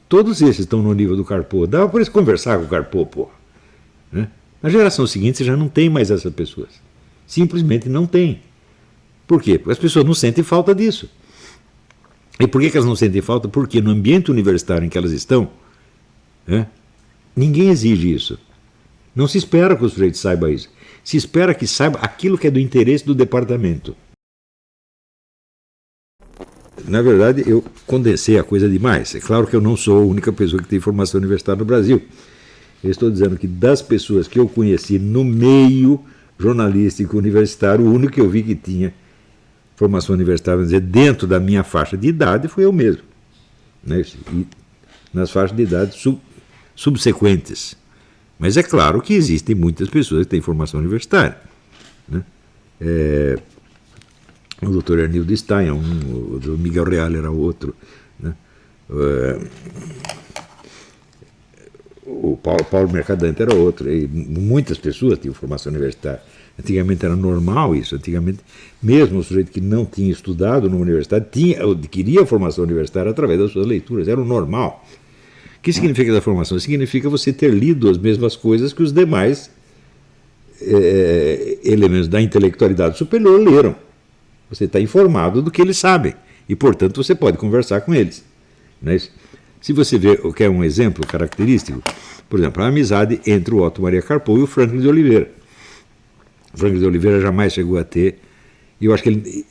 Todos esses estão no nível do Carpo. Dava para eles conversar com o Carpo, pô. Né? Na geração seguinte você já não tem mais essas pessoas. Simplesmente não tem. Por quê? Porque as pessoas não sentem falta disso. E por que elas não sentem falta? Porque no ambiente universitário em que elas estão, ninguém exige isso. Não se espera que o sujeito saiba isso. Se espera que saiba aquilo que é do interesse do departamento. Na verdade, eu condensei a coisa demais. É claro que eu não sou a única pessoa que tem formação universitária no Brasil. Eu estou dizendo que das pessoas que eu conheci no meio jornalístico universitário, o único que eu vi que tinha formação universitária, vamos dizer, dentro da minha faixa de idade, foi eu mesmo. Né? E nas faixas de idade subsequentes. Mas é claro que existem muitas pessoas que têm formação universitária. Né? O doutor Arnildo Stein é um, o Miguel Real era outro. Né? O Paulo Mercadante era outro. E muitas pessoas tinham formação universitária. Antigamente era normal isso. Antigamente, mesmo o sujeito que não tinha estudado numa universidade adquiria a formação universitária através das suas leituras. Era o normal. O que significa essa formação? Significa você ter lido as mesmas coisas que os demais elementos da intelectualidade superior leram. Você está informado do que eles sabem e, portanto, você pode conversar com eles. Não é isso? Se você quer um exemplo característico, por exemplo, a amizade entre o Otto Maria Carpo e o Franklin de Oliveira. O Franklin de Oliveira jamais chegou a ter, e eu acho que ele,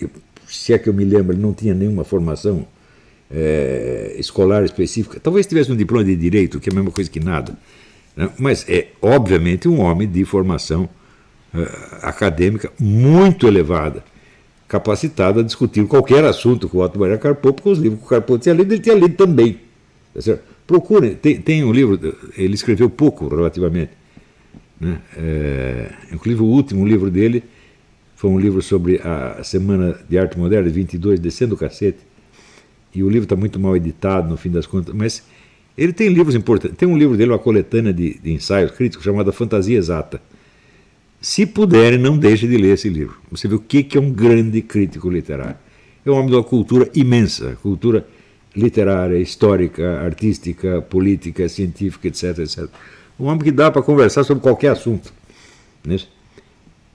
se é que eu me lembro, ele não tinha nenhuma formação escolar específica. Talvez tivesse um diploma de direito, que é a mesma coisa que nada. Né? Mas é, obviamente, um homem de formação acadêmica muito elevada, capacitado a discutir qualquer assunto com o Otto Maria Carpo, porque os livros que o Carpo tinha lido, ele tinha lido também. Tá certo? Procurem, tem um livro, ele escreveu pouco relativamente. Né? Inclusive o último livro dele foi um livro sobre a Semana de Arte Moderna, 22, Descendo o Cacete, e o livro está muito mal editado, no fim das contas, mas ele tem livros importantes. Tem um livro dele, uma coletânea de ensaios críticos, chamada Fantasia Exata. Se puderem, não deixem de ler esse livro. Você vê o que é um grande crítico literário. É um homem de uma cultura imensa, cultura literária, histórica, artística, política, científica, etc, etc. Um homem que dá para conversar sobre qualquer assunto. Né?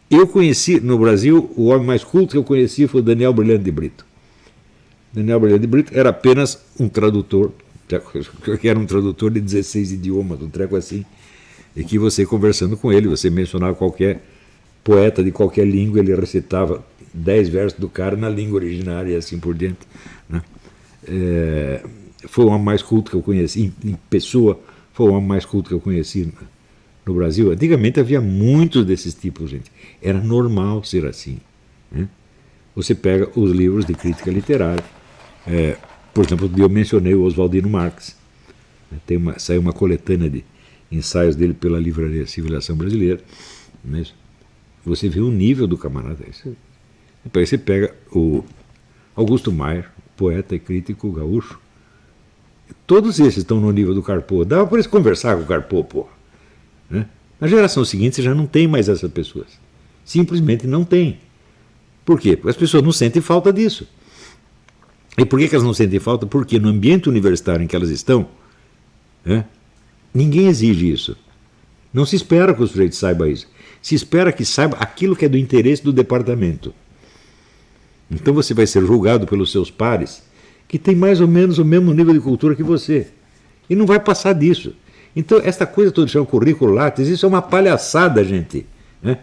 Eu conheci, no Brasil, o homem mais culto que eu conheci foi o Daniel Brilhante de Brito. Daniel Brilhante de Brito era apenas um tradutor, que era um tradutor de 16 idiomas, um treco assim, e que você, conversando com ele, você mencionava qualquer poeta de qualquer língua, ele recitava 10 versos do cara na língua originária e assim por diante. Né? Foi o homem mais culto que eu conheci, em pessoa, foi o homem mais culto que eu conheci no Brasil. Antigamente havia muitos desses tipos, gente. Era normal ser assim. Né? Você pega os livros de crítica literária, por exemplo, eu mencionei o Oswaldino Marx. Saiu uma coletânea de ensaios dele pela livraria Civilização Brasileira. Né? Você vê o nível do camarada. Depois você pega o Augusto Maier, poeta e crítico gaúcho. Todos esses estão no nível do Carpo. Dava para eles conversar com o Carpo, pô. Né? Na geração seguinte você já não tem mais essas pessoas. Simplesmente não tem. Por quê? Porque as pessoas não sentem falta disso. E por que elas não sentem falta? Porque no ambiente universitário em que elas estão, ninguém exige isso. Não se espera que o sujeito saiba isso. Se espera que saiba aquilo que é do interesse do departamento. Então você vai ser julgado pelos seus pares, que tem mais ou menos o mesmo nível de cultura que você. E não vai passar disso. Então essa coisa toda chama currículo Lattes, isso é uma palhaçada, gente. Né?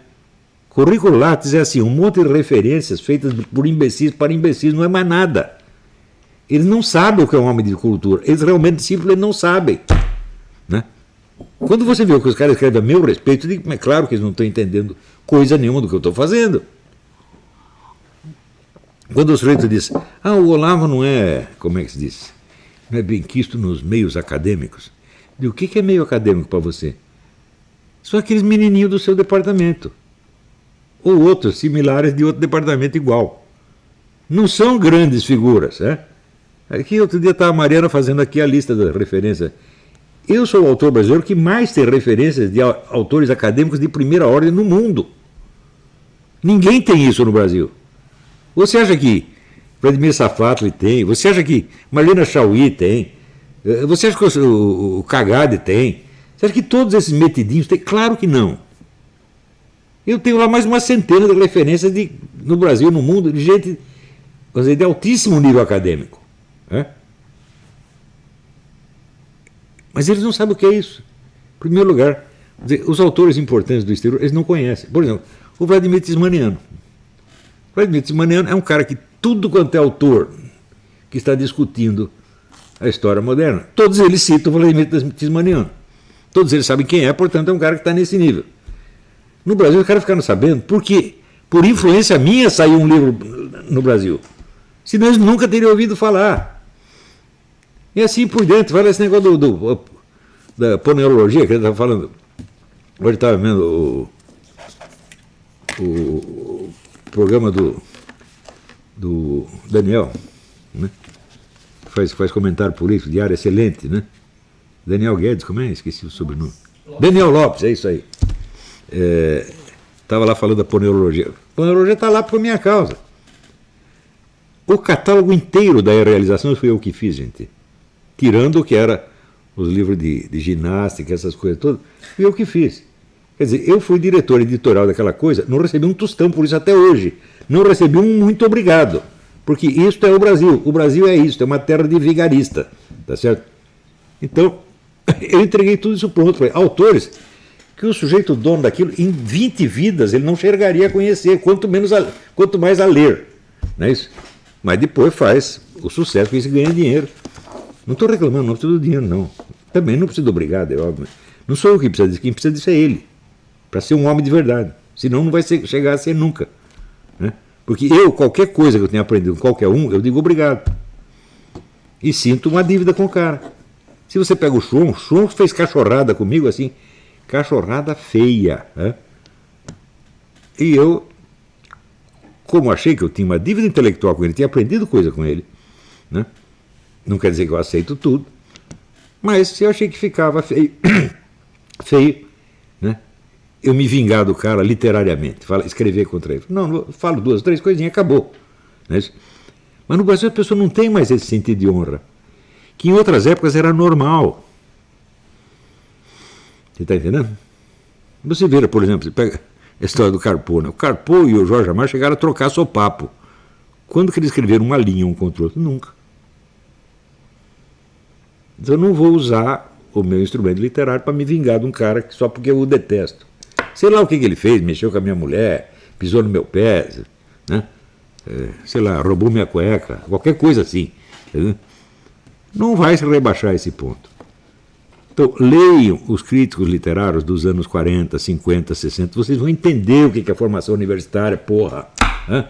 Currículo Lattes é assim, um monte de referências feitas por imbecis para imbecis, não é mais nada. Eles não sabem o que é um homem de cultura. Eles realmente simplesmente não sabem. Né? Quando você vê o que os caras escrevem a meu respeito, eu digo, é claro que eles não estão entendendo coisa nenhuma do que eu estou fazendo. Quando o sujeito diz, o Olavo não é, como é que se diz? Não é benquisto nos meios acadêmicos. Eu digo, o que é meio acadêmico para você? São aqueles menininhos do seu departamento. Ou outros similares de outro departamento igual. Não são grandes figuras. Aqui outro dia estava a Mariana fazendo aqui a lista da referência. Eu sou o autor brasileiro que mais tem referências de autores acadêmicos de primeira ordem no mundo. Ninguém tem isso no Brasil. Você acha que Vladimir Safatli tem? Você acha que Marlene Chauí tem? Você acha que o Cagade tem? Você acha que todos esses metidinhos têm? Claro que não. Eu tenho lá mais uma centena de referências no Brasil, no mundo, de gente, vamos dizer, de altíssimo nível acadêmico. Né? Mas eles não sabem o que é isso. Em primeiro lugar, os autores importantes do exterior, eles não conhecem. Por exemplo, o Vladimir Tismaniano. O Vladimir Tismaniano é um cara que tudo quanto é autor que está discutindo a história moderna, todos eles citam o Vladimir Tismaniano. Todos eles sabem quem é, portanto é um cara que está nesse nível. No Brasil os caras ficaram sabendo porque, por influência minha, saiu um livro no Brasil. Senão eles nunca teriam ouvido falar. E assim por dentro, vai lá esse negócio da poneurologia que ele estava falando. Hoje estava vendo o programa do Daniel, né? Faz comentário político, diário excelente, né? Daniel Guedes, como é? Esqueci o sobrenome. Daniel Lopes, é isso aí. Estava lá falando da poneurologia. A poneurologia está lá por minha causa. O catálogo inteiro da realização fui eu que fiz, gente. Tirando o que era os livros de ginástica, essas coisas todas, fui eu que fiz. Quer dizer, eu fui diretor editorial daquela coisa, não recebi um tostão por isso até hoje. Não recebi um muito obrigado. Porque isto é o Brasil. O Brasil é isso, é uma terra de vigarista. Tá certo? Então, eu entreguei tudo isso pronto. Falei, autores que o sujeito dono daquilo, em 20 vidas, ele não chegaria a conhecer, quanto mais a ler. Não é isso? Mas depois faz o sucesso que isso ganha dinheiro. Não estou reclamando, não preciso do dinheiro, não. Também não preciso do obrigado, é óbvio. Não sou eu que precisa disso, quem precisa disso é ele. Para ser um homem de verdade. Senão não vai chegar a ser nunca. Né? Porque qualquer coisa que eu tenha aprendido com qualquer um, eu digo obrigado. E sinto uma dívida com o cara. Se você pega o Schwon fez cachorrada comigo assim, cachorrada feia. Né? E eu, como achei que eu tinha uma dívida intelectual com ele, tinha aprendido coisa com ele, né? Não quer dizer que eu aceito tudo, mas eu achei que ficava feio, feio, né? Eu me vingar do cara literariamente, escrever contra ele. Não, eu falo 2, 3 coisinhas, acabou. Né? Mas no Brasil a pessoa não tem mais esse sentido de honra, que em outras épocas era normal. Você está entendendo? Você vê, por exemplo, você pega a história do Carpo. Né? O Carpo e o Jorge Amar chegaram a trocar sopapo. Quando que eles escreveram uma linha um contra o outro? Nunca. Então eu não vou usar o meu instrumento literário para me vingar de um cara só porque eu o detesto. Sei lá o que ele fez, mexeu com a minha mulher, pisou no meu pé, né? Sei lá, roubou minha cueca, qualquer coisa assim. Entendeu? Não vai se rebaixar esse ponto. Então, leiam os críticos literários dos anos 40, 50, 60, vocês vão entender o que é a formação universitária, porra. Né?